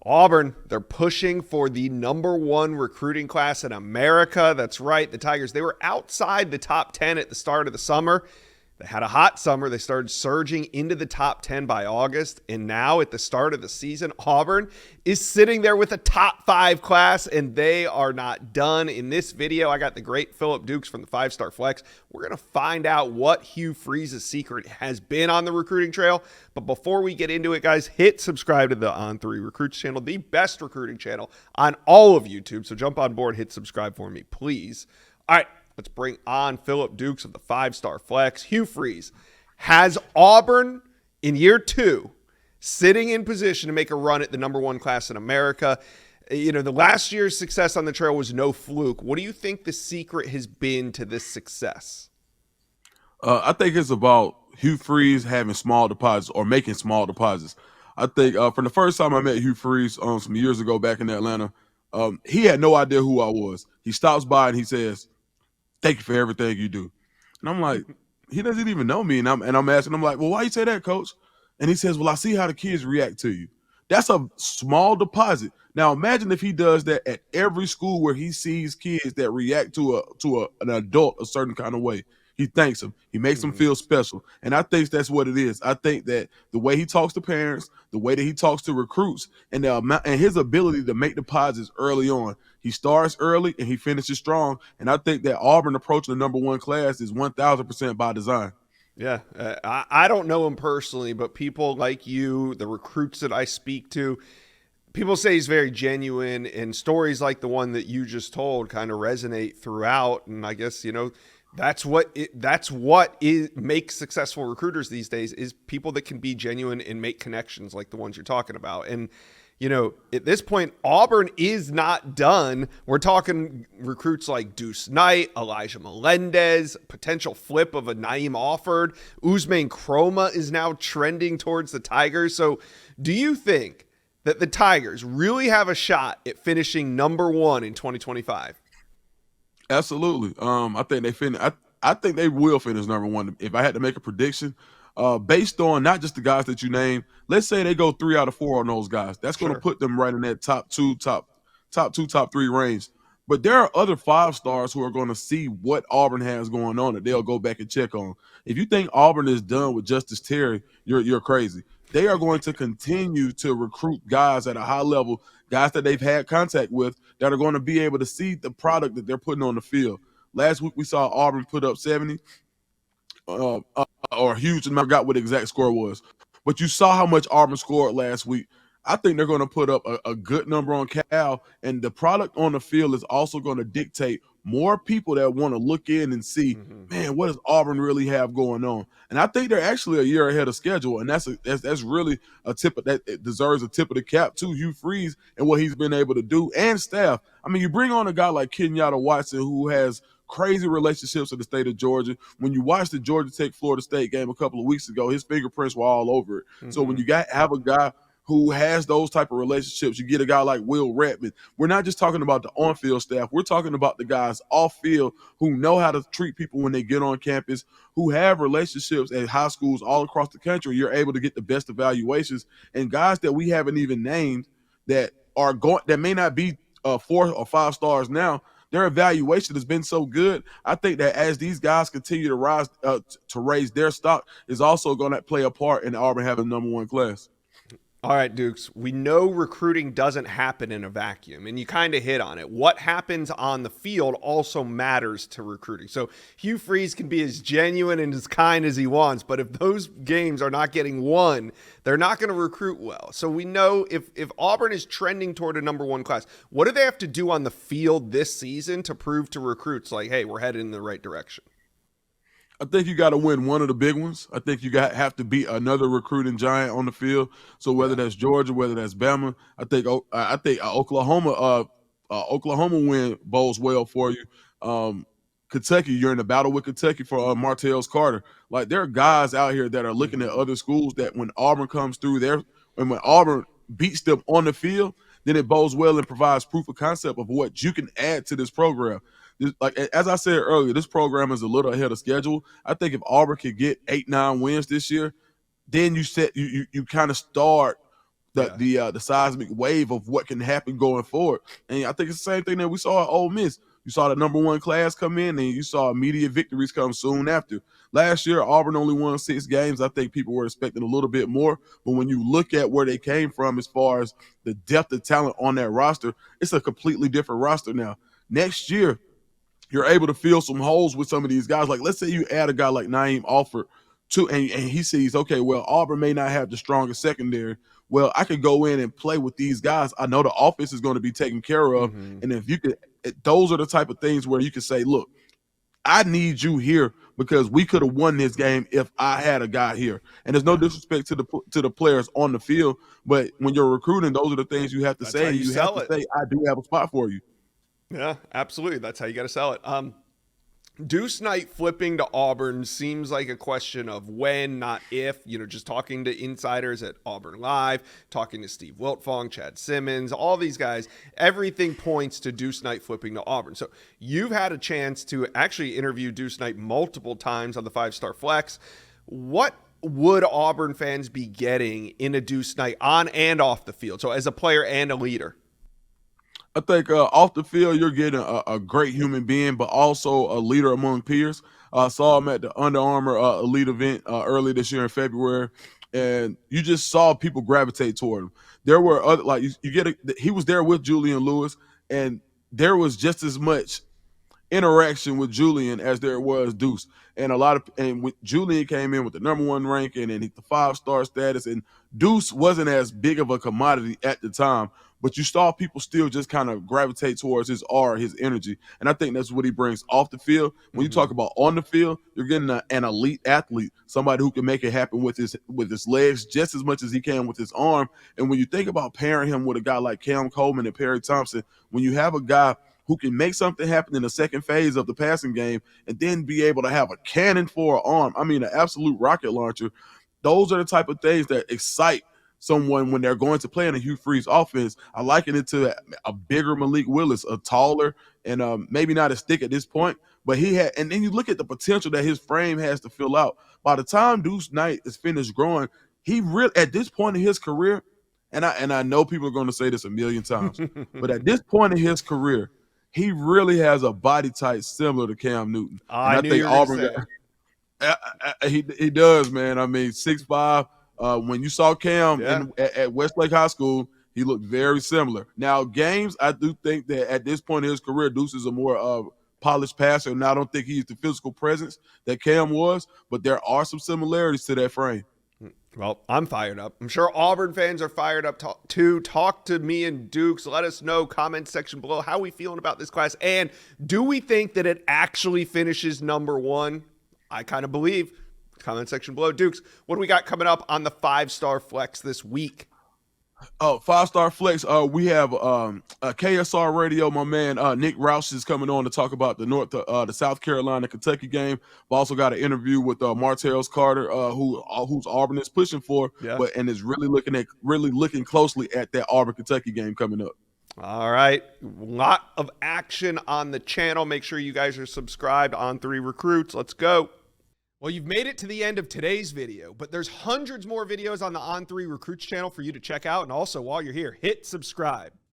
Auburn, they're pushing for the #1 recruiting class in America. That's right. The Tigers, they were outside the top 10 at the start of the summer. They had a hot summer. They started surging into the top 10 by August. And now at the start of the season, Auburn is sitting there with a top 5 class, and they are not done. In this video, I got the great Phillip Dukes from the 5-Star Flex. We're going to find out what Hugh Freeze's secret has been on the recruiting trail. But before we get into it, guys, hit subscribe to the On3 Recruits channel, the best recruiting channel on all of YouTube. So jump on board, hit subscribe for me, please. All right. Let's bring on Phillip Dukes of the 5-Star Flex. Hugh Freeze has Auburn in year 2 sitting in position to make a run at the #1 class in America. You know, the last year's success on the trail was no fluke. What do you think the secret has been to this success? I think it's about Hugh Freeze having small deposits or making small deposits. I think from the first time I met Hugh Freeze some years ago back in Atlanta, he had no idea who I was. He stops by and he says, "Thank you for everything you do." And I'm like, he doesn't even know me. And I'm asking him like, "Well, why you say that, coach?" And he says, "Well, I see how the kids react to you." That's a small deposit. Now imagine if he does that at every school where he sees kids that react to an adult a certain kind of way. He thanks them. He makes them feel special. And I think that's what it is. I think that the way he talks to parents, the way that he talks to recruits, and the amount and his ability to make deposits early on. He starts early and he finishes strong. And I think that Auburn approaching the #1 class is 1,000% by design. Yeah, I don't know him personally, but people like you, the recruits that I speak to, people say he's very genuine, and stories like the one that you just told kind of resonate throughout. And I guess, you know, that's what makes successful recruiters these days, is people that can be genuine and make connections like the ones you're talking about. And you know, at this point, Auburn is not done. We're talking recruits like Deuce Knight, Elijah Melendez, potential flip of a Naeem Offord. Usman Chroma is now trending towards the Tigers. So do you think that the Tigers really have a shot at finishing #1 in 2025? Absolutely. I think I think they will finish #1. If I had to make a prediction, based on not just the guys that you named, let's say they go 3 out of 4 on those guys. That's going to Sure. put them right in that top 3 range. But there are other 5 stars who are going to see what Auburn has going on that they'll go back and check on. If you think Auburn is done with Justice Terry, you're crazy. They are going to continue to recruit guys at a high level, guys that they've had contact with, that are going to be able to see the product that they're putting on the field. Last week we saw Auburn put up 70 or a huge amount. I forgot what the exact score was, but you saw how much Auburn scored last week. I think they're going to put up a good number on Cal, and the product on the field is also going to dictate more people that want to look in and see, man, what does Auburn really have going on? And I think they're actually a year ahead of schedule, and that's really a tip of that. It deserves a tip of the cap to Hugh Freeze and what he's been able to do, and staff. I mean, you bring on a guy like Kenyatta Watson, who has crazy relationships with the state of Georgia. When you watch the Georgia Tech Florida State game a couple of weeks ago, his fingerprints were all over it. So when you have a guy who has those type of relationships, you get a guy like Will Redmond. We're not just talking about the on-field staff. We're talking about the guys off-field who know how to treat people when they get on campus, who have relationships at high schools all across the country. You're able to get the best evaluations, and guys that we haven't even named that are going that may not be 4 or 5 stars now. Their evaluation has been so good. I think that as these guys continue to rise to raise their stock, is also going to play a part in Auburn having #1 class. All right, Dukes, we know recruiting doesn't happen in a vacuum, and you kind of hit on it. What happens on the field also matters to recruiting. So Hugh Freeze can be as genuine and as kind as he wants, but if those games are not getting won, they're not going to recruit well. So we know if Auburn is trending toward a #1 class, what do they have to do on the field this season to prove to recruits like, hey, we're headed in the right direction? I think you got to win one of the big ones. I think you have to beat another recruiting giant on the field. So whether that's Georgia, whether that's Bama, I think Oklahoma win bodes well for you. Kentucky, you're in a battle with Kentucky for Martell's Carter. Like, there are guys out here that are looking at other schools that when Auburn comes through there, and when Auburn beats them on the field, then it bodes well and provides proof of concept of what you can add to this program. Like as I said earlier, this program is a little ahead of schedule. I think if Auburn could get 8, 9 wins this year, then you kind of start Yeah. The seismic wave of what can happen going forward. And I think it's the same thing that we saw at Ole Miss. You saw the number one class come in, and you saw immediate victories come soon after. Last year, Auburn only won 6 games. I think people were expecting a little bit more. But when you look at where they came from as far as the depth of talent on that roster, it's a completely different roster now. Next year, you're able to fill some holes with some of these guys. Like, let's say you add a guy like Naeem Alford to, and he sees, okay, well, Auburn may not have the strongest secondary. Well, I could go in and play with these guys. I know the offense is going to be taken care of. Mm-hmm. And if you could, those are the type of things where you can say, look, I need you here because we could have won this game if I had a guy here. And there's no disrespect to the players on the field, but when you're recruiting, those are the things you have to That's say. how And you you have sell to it. say, I do have a spot for you. Yeah, absolutely. That's how you got to sell it. Deuce Knight flipping to Auburn seems like a question of when, not if. You know, just talking to insiders at Auburn Live, talking to Steve Wiltfong, Chad Simmons, all these guys, everything points to Deuce Knight flipping to Auburn. So you've had a chance to actually interview Deuce Knight multiple times on the 5-Star Flex. What would Auburn fans be getting in a Deuce Knight on and off the field? So as a player and a leader. I think off the field, you're getting a great human being, but also a leader among peers. I saw him at the Under Armour Elite event early this year in February, and you just saw people gravitate toward him. There were other, like he was there with Julian Lewis, and there was just as much interaction with Julian as there was Deuce. And when Julian came in with the number 1 ranking and the 5-star status, and Deuce wasn't as big of a commodity at the time, but you saw people still just kind of gravitate towards his aura, his energy. And I think that's what he brings off the field. When you talk about on the field, you're getting an elite athlete, somebody who can make it happen with his legs just as much as he can with his arm. And when you think about pairing him with a guy like Cam Coleman and Perry Thompson, when you have a guy who can make something happen in the second phase of the passing game and then be able to have a cannon for an arm, I mean, an absolute rocket launcher, those are the type of things that excite someone when they're going to play in a Hugh Freeze offense. I liken it to a bigger Malik Willis, a taller and maybe not as thick at this point, but he had, and then you look at the potential that his frame has to fill out. By the time Deuce Knight is finished growing, he really, at this point in his career, and I know people are going to say this a million times, but at this point in his career, he really has a body type similar to Cam Newton. And I I knew think you were Auburn, he does, man. I mean, 6'5". When you saw Cam at Westlake High School, he looked very similar. Now, games, I do think that at this point in his career, Deuce is a more polished passer, and I don't think he's the physical presence that Cam was, but there are some similarities to that frame. Well, I'm fired up. I'm sure Auburn fans are fired up too. Talk to me and Dukes. Let us know, comment section below, how we feeling about this class. And do we think that it actually finishes number 1? I kind of believe. Comment section below. Dukes, what do we got coming up on the 5-Star Flex this week? Oh, 5-Star Flex. We have KSR Radio. My man Nick Roush is coming on to talk about the South Carolina Kentucky game. We've also got an interview with Martellus Carter, who's Auburn is pushing for, and is really looking closely at that Auburn Kentucky game coming up. All right, lot of action on the channel. Make sure you guys are subscribed on 3 Recruits. Let's go. Well, you've made it to the end of today's video, but there's hundreds more videos on the On3 Recruits channel for you to check out. And also, while you're here, hit subscribe.